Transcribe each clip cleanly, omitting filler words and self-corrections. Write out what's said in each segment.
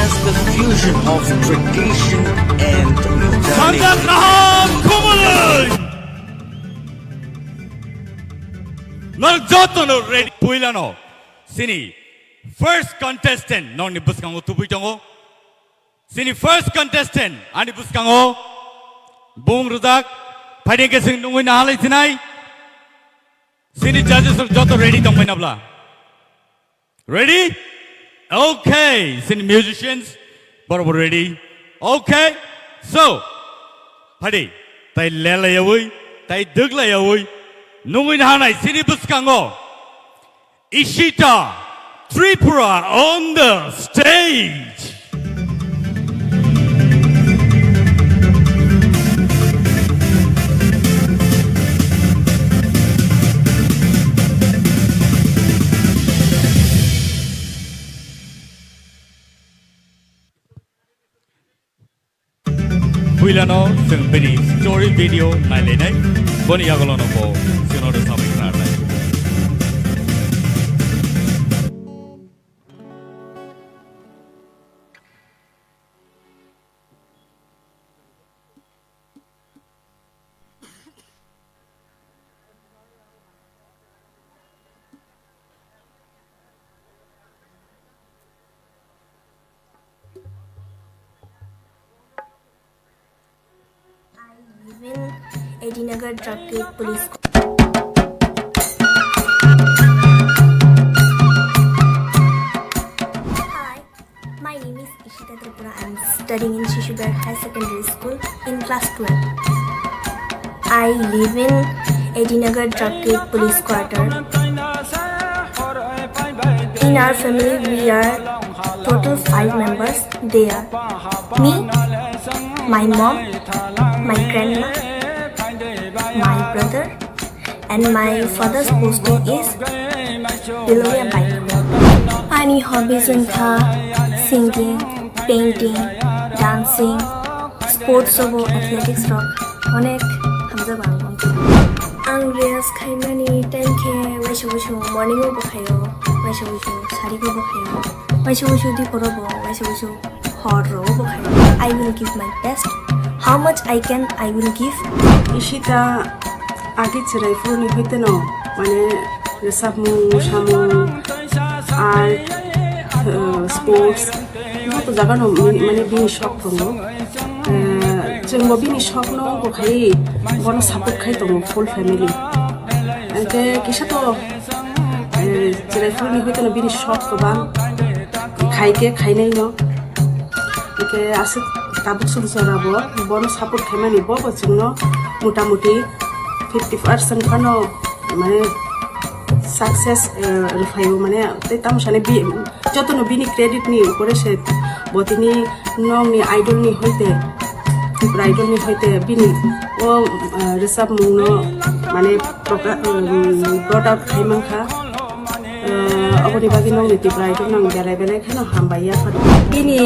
has the fusion of tradition and modernity. Nagjotono ready puilano. Sini first contestant non ni buskango tubuitongo. Sini first contestant ani buskango. Bung rudak fighting ke sing nungui na halai sinai. Sini judges joto ready tong mainabla. Ready? Okay. Sini musicians borobar ready. Okay. So fighting tai lela yawui tai dugla yawui. Nungin hanai sini buskango Ishita Tripura on the stage. Builano sing bini story video nailene boni agolono po sinodo sabi karna. Even Edinagar Drug Trade Police. Hi, my name is Ishita Tripura. I am studying in Shishugar High Secondary School in class 12. I live in Edinagar Drug Trade Police Quarter. In our family, we are total 5 members. They are me, my mom, my grandma, my brother, and my father's posting is below a bike. Any hobbies in singing, painting, dancing, sports or athletics rock. Onek hamza bangong. Ang reels khaimani 10k waisho morning o bokhayo, waisho sari ko bokhayo, waisho di porobo, waisho horror bokhayo. I will give my best. How much I can, I will give. Ishita agi chirai furni hoite no mane resamu shamu art sports no to jaga no mane bini shok tongo jengbo bini shok no bo khai bono support khai tongo full family ante kisa to chirai furni hoite no bini shok ko ban khai nai no ke ase tabuk sumsarabo bono support khaimani bobo jingno motamuti 50% kano mane success rufaibo mane tam shane bi jotono bini credit ni upore se botini nong ni idol ni hoite TIPRA Idol ni hoite bini o resap mungno mane brought out khaimangkha aboni bagi nong ni TIPRA Idol nang belai khano hambaiya phado bini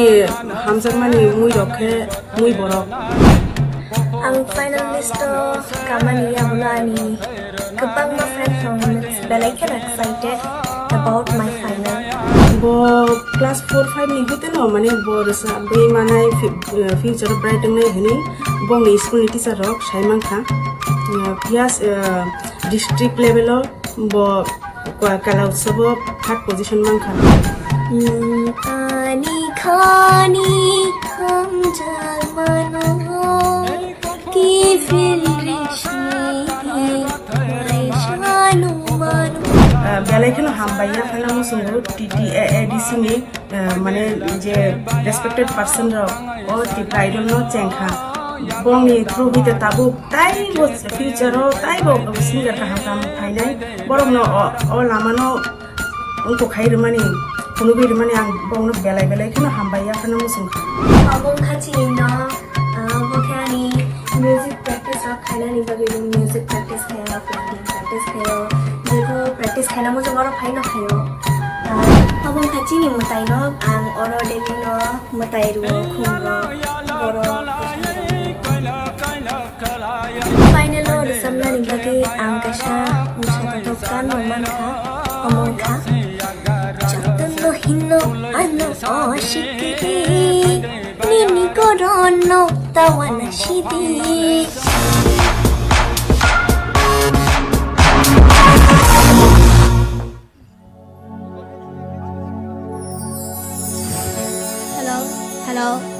hamjangmani mui rokhe mui borok. Ang finalist kamani abulani kapag my friend from belai khan excited about my final. Bo class 4-5 ni hote no mane bo resa be manai future bright ngai hini bo ni school teacher rok saimangkha pias district level bo kala utsav third position mangkha. Ani khani kham jalmano ki fil rishni aishanu manu. Belai khano hambaiya phalamu sungo TTADC ni mane je respected person ro o TIPRA Idol no chengkha bongni through hite tabu tai bo future ro tai bo singer ka ham phainai borong no o lamano ungko khairmani kunubi mani ang bongno belai khano hambaiya phalamu sungkha abong khachi no bokhani music practice ro khaina ni bagi music practice khayo painting practice khayo jeko practice khaina mo jongaro phaino khayo abong khachi ni mutai no ang oro deli no mutai ru khumro boro final no resamna ni bagi ang kasha musa to kan no man kha among kha jatan no hinno ano ashiki no tawana shidi. Hello.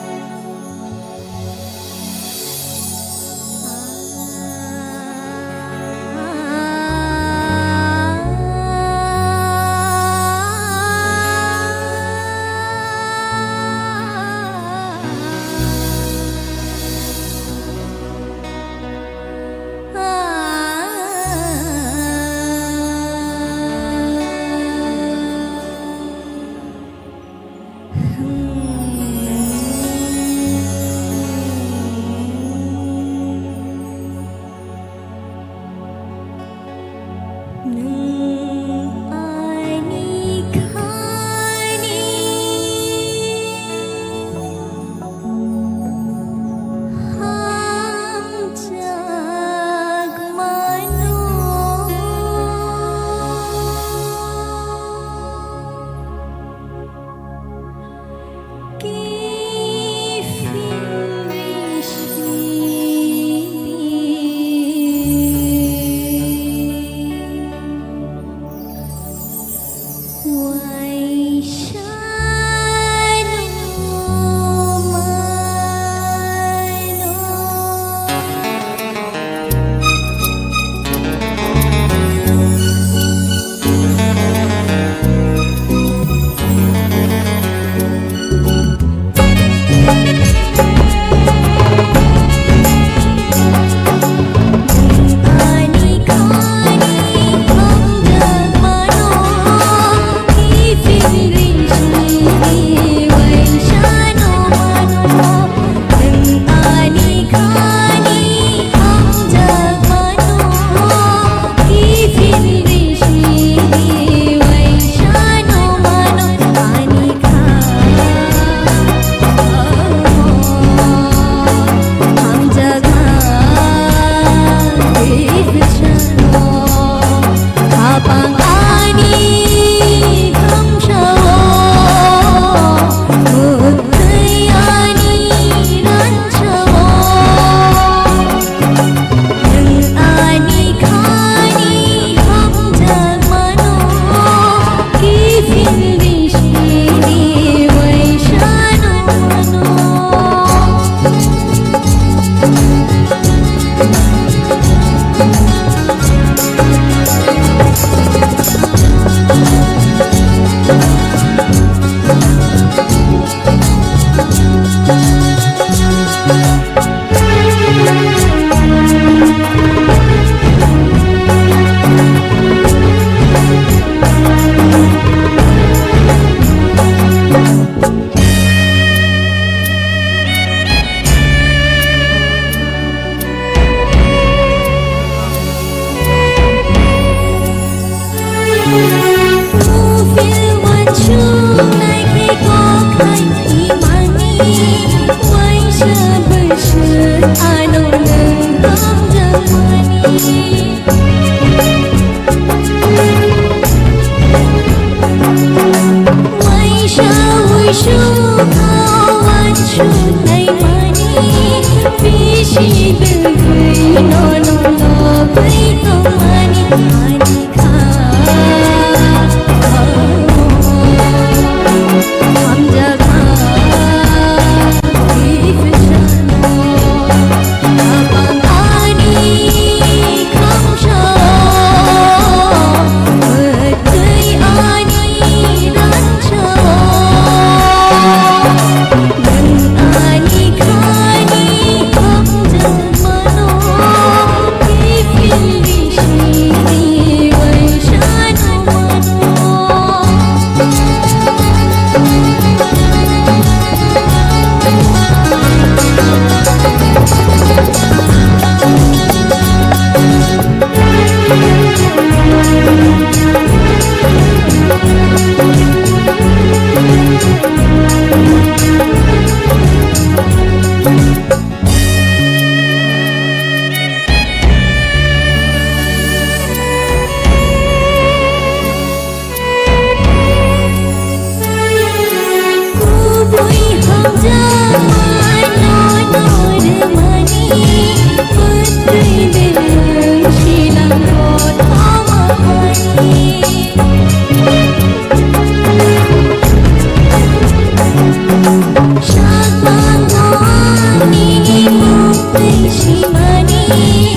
me.